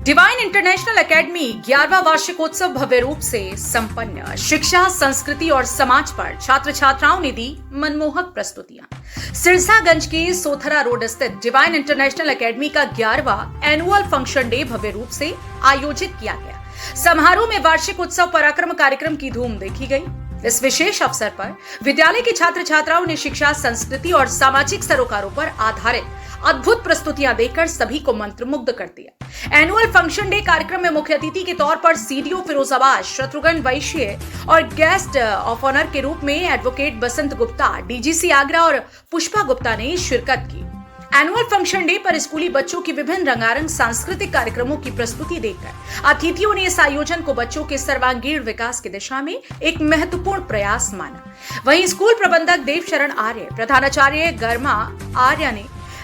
Divine international academy 11वां वार्षिकोत्सव भव्य रूप से संपन्न। शिक्षा, संस्कृति और समाज पर छात्र छात्राओं ने दी मनमोहक प्रस्तुतियां। सिरसागंज के सोथरा रोड स्थित डिवाइन इंटरनेशनल एकेडमी का 11वां एनुअल फंक्शन डे भव्य रूप से आयोजित किया गया। समारोह में वार्षिक उत्सव पराक्रम कार्यक्रम की धूम देखी गई। इस विशेष अवसर पर विद्यालय के छात्र छात्राओं ने शिक्षा, संस्कृति और सामाजिक सरोकारों पर आधारित अद्भुत प्रस्तुतियां देकर सभी को मंत्रमुग्ध कर दिया। एनुअल फंक्शन डे कार्यक्रम में मुख्य अतिथि के तौर पर सीडीओ फिरोजाबाद शत्रुघ्न वैश्य और गेस्ट ऑफ ऑनर के रूप में एडवोकेट बसंत गुप्ता, डीजीसी आगरा और पुष्पा गुप्ता ने शिरकत की। एनुअल फंक्शन डे पर स्कूली बच्चों की विभिन्न रंगारंग सांस्कृतिक कार्यक्रमों की प्रस्तुति देखकर अतिथियों ने इस आयोजन को बच्चों के सर्वांगीण विकास की दिशा में एक महत्वपूर्ण प्रयास माना। वहीं स्कूल प्रबंधक देवशरण आर्य, प्रधानाचार्य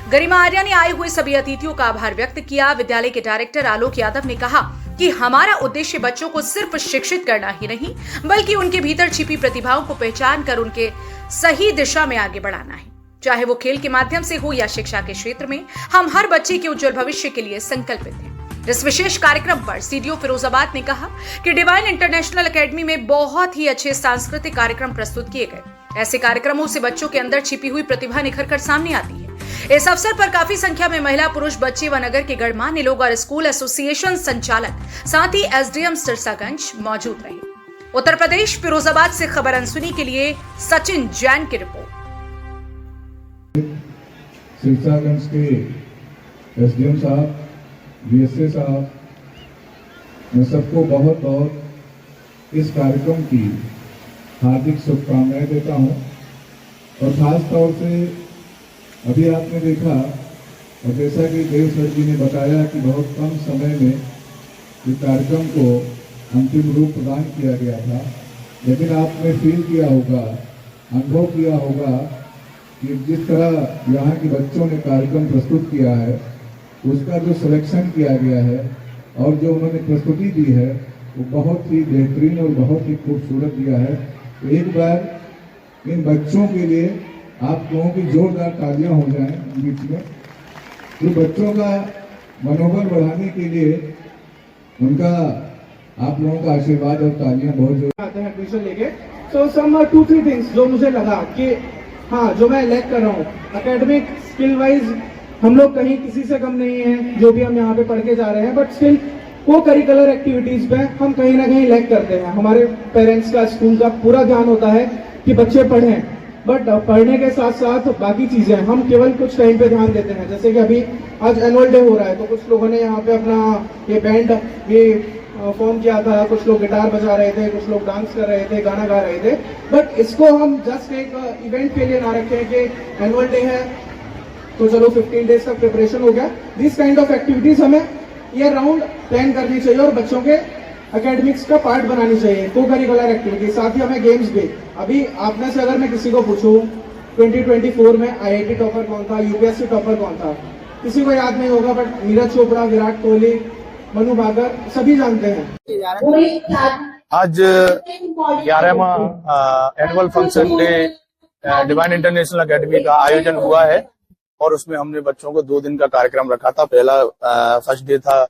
गरिमा आर्या ने आए हुए सभी अतिथियों का आभार व्यक्त किया। विद्यालय के डायरेक्टर आलोक यादव ने कहा कि हमारा उद्देश्य बच्चों को सिर्फ शिक्षित करना ही नहीं, बल्कि उनके भीतर छिपी प्रतिभाओं को पहचान कर उनके सही दिशा में आगे बढ़ाना है। चाहे वो खेल के माध्यम से हो या शिक्षा के क्षेत्र में, हम हर बच्चे के उज्जवल भविष्य के लिए संकल्पित हैं। इस विशेष कार्यक्रम पर सीडीओ फिरोजाबाद ने कहा कि डिवाइन इंटरनेशनल एकेडमी में बहुत ही अच्छे सांस्कृतिक कार्यक्रम प्रस्तुत किए गए। ऐसे कार्यक्रमों से बच्चों के अंदर छिपी हुई प्रतिभा निखर कर सामने आती है। इस अवसर पर काफी संख्या में महिला, पुरुष, बच्चे व नगर के गणमान्य लोग और स्कूल एसोसिएशन संचालक, साथ ही एसडीएम सिरसागंज मौजूद रहे। उत्तर प्रदेश फिरोजाबाद से खबर अनसुनी के लिए सचिन जैन की रिपोर्ट। सिरसागंज के एसडीएम साहब, बीएसए साहब, मैं सबको बहुत बहुत इस कार्यक्रम की हार्दिक शुभकामनाएं देता हूं। और खास तौर से अभी आपने देखा और जैसा कि देव सर जी ने बताया कि बहुत कम समय में इस कार्यक्रम को अंतिम रूप प्रदान किया गया था, लेकिन आपने फील किया होगा, अनुभव किया होगा कि जिस तरह यहाँ के बच्चों ने कार्यक्रम प्रस्तुत किया है, उसका जो सिलेक्शन किया गया है और जो उन्होंने प्रस्तुति दी है वो बहुत ही बेहतरीन और बहुत ही खूबसूरत दिया है। तो एक बार इन बच्चों के लिए आप लोगों की जोरदार तालियां हो जाएं बीच में। तो बच्चों का मनोबल बढ़ाने के लिए उनका आप लोगों का आशीर्वाद और तालियां बहुत जरूरी आते हैं एडमिशन लेके। तो सम 2-3 थिंग्स जो मुझे लगा कि हाँ, जो मैं लैक कर रहा हूँ एकेडमिक स्किल वाइज, हम लोग कहीं किसी से कम नहीं है जो भी हम यहाँ पे पढ़ के जा रहे हैं, बट स्टिल को करिकुलर एक्टिविटीज पे हम कहीं ना कहीं लैक करते हैं। हमारे पेरेंट्स का, स्कूल का पूरा ध्यान होता है कि बच्चे पढ़ें, बट पढ़ने के साथ साथ बाकी चीजें हम केवल कुछ टाइम पे ध्यान देते हैं। जैसे कि अभी आज एनुअल डे हो रहा है, तो कुछ लोगों ने यहाँ पे अपना ये बैंड फॉर्म किया था, कुछ लोग गिटार बजा रहे थे, कुछ लोग डांस कर रहे थे, गाना गा रहे थे। बट इसको हम जस्ट एक इवेंट के लिए ना रखें कि एनुअल डे है तो चलो 15 डेज तक प्रिपरेशन हो गया। दिस काइंड ऑफ एक्टिविटीज हमें ईयर राउंड प्लान करनी चाहिए और बच्चों के एकेडमिक्स का पार्ट बनानी चाहिए, को करिकुलर एक्टिविटी। साथ ही हमें गेम्स भी। अभी आप में से अगर मैं किसी को पूछूं 2024 में आईआईटी टॉपर कौन था, यूपीएससी टॉपर कौन था, किसी को याद नहीं होगा, बट नीरज चोपड़ा, विराट कोहली, मनु भाकर सभी जानते हैं। आज 11वां annual function day divine international academy का आयोजन हुआ है और उसमें हमने बच्चों को 2 दिन का कार्यक्रम रखा था। पहला फर्स्ट डे था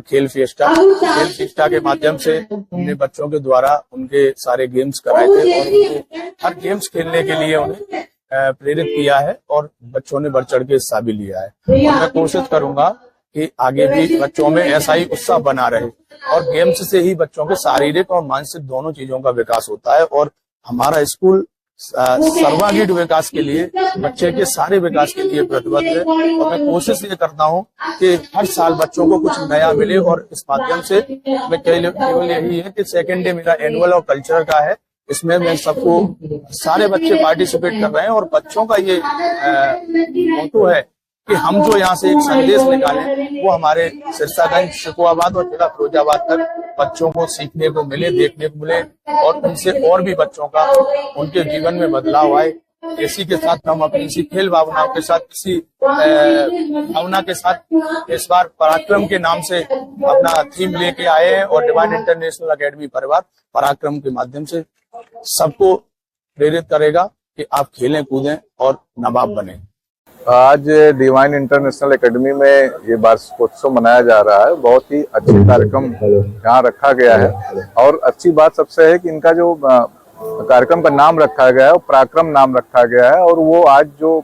खेल फिएस्टा। खेल फिएस्टा के माध्यम से हमने बच्चों के द्वारा उनके सारे गेम्स कराए थे और उनको हर गेम्स खेलने के लिए उन्हें प्रेरित किया है और बच्चों ने बढ़ चढ़ के हिस्सा भी लिया है। और मैं कोशिश करूंगा कि आगे भी बच्चों में ऐसा ही उत्साह बना रहे और गेम्स से ही बच्चों के शारीरिक और मानसिक दोनों चीजों का विकास होता है। और हमारा स्कूल सर्वांगीण विकास के लिए, बच्चे के सारे विकास के लिए प्रतिबद्ध है और मैं कोशिश ये करता हूँ कि हर साल बच्चों को कुछ नया मिले। और इस माध्यम से मैं केवल यही है कि सेकेंड डे मेरा एनुअल और कल्चर का है, इसमें मैं सबको, सारे बच्चे पार्टिसिपेट कर रहे हैं और बच्चों का ये मोटो है कि हम जो यहाँ से एक संदेश निकालें वो हमारे सिरसागंज, शिकोहाबाद और जिला फिरोजाबाद तक बच्चों को सीखने को मिले, देखने को मिले और उनसे और भी बच्चों का उनके जीवन में बदलाव आए। इसी के साथ हम अपनी इसी खेल भावनाओं के साथ, इसी भावना के साथ इस बार पराक्रम के नाम से अपना थीम लेके आए हैं और डिवाइन इंटरनेशनल एकेडमी परिवार पराक्रम के माध्यम से सबको प्रेरित करेगा कि आप खेलें, कूदें और नवाब बने। आज डिवाइन इंटरनेशनल एकेडमी में ये वार्षिकोत्सव मनाया जा रहा है। बहुत ही अच्छी कार्यक्रम यहाँ रखा गया है और अच्छी बात सबसे है कि इनका जो कार्यक्रम का नाम रखा गया है वो पराक्रम नाम रखा गया है। और वो आज जो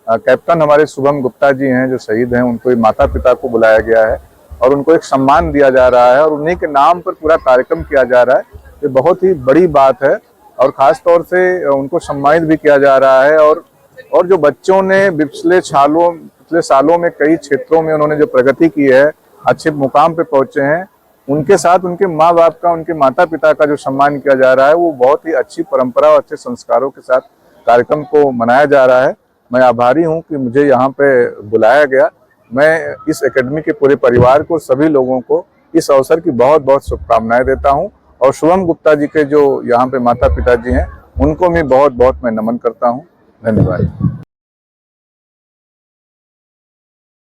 कैप्टन हमारे शुभम गुप्ता जी हैं जो शहीद हैं, उनको माता पिता को बुलाया गया है और उनको एक सम्मान दिया जा रहा है और उन्हीं के नाम पर पूरा कार्यक्रम किया जा रहा है। ये बहुत ही बड़ी बात है और खास तौर से उनको सम्मानित भी किया जा रहा है। और जो बच्चों ने पिछले सालों में कई क्षेत्रों में उन्होंने जो प्रगति की है, अच्छे मुकाम पे पहुंचे हैं, उनके साथ उनके माँ बाप का, उनके माता पिता का जो सम्मान किया जा रहा है, वो बहुत ही अच्छी परंपरा और अच्छे संस्कारों के साथ कार्यक्रम को मनाया जा रहा है। मैं आभारी हूँ कि मुझे यहाँ पे बुलाया गया। मैं इस एकेडमी के पूरे परिवार को, सभी लोगों को इस अवसर की बहुत बहुत शुभकामनाएं देता हूँ और शुभम गुप्ता जी के जो यहाँ पे माता पिता जी हैं, उनको भी बहुत बहुत मैं नमन करता हूँ। धन्यवाद।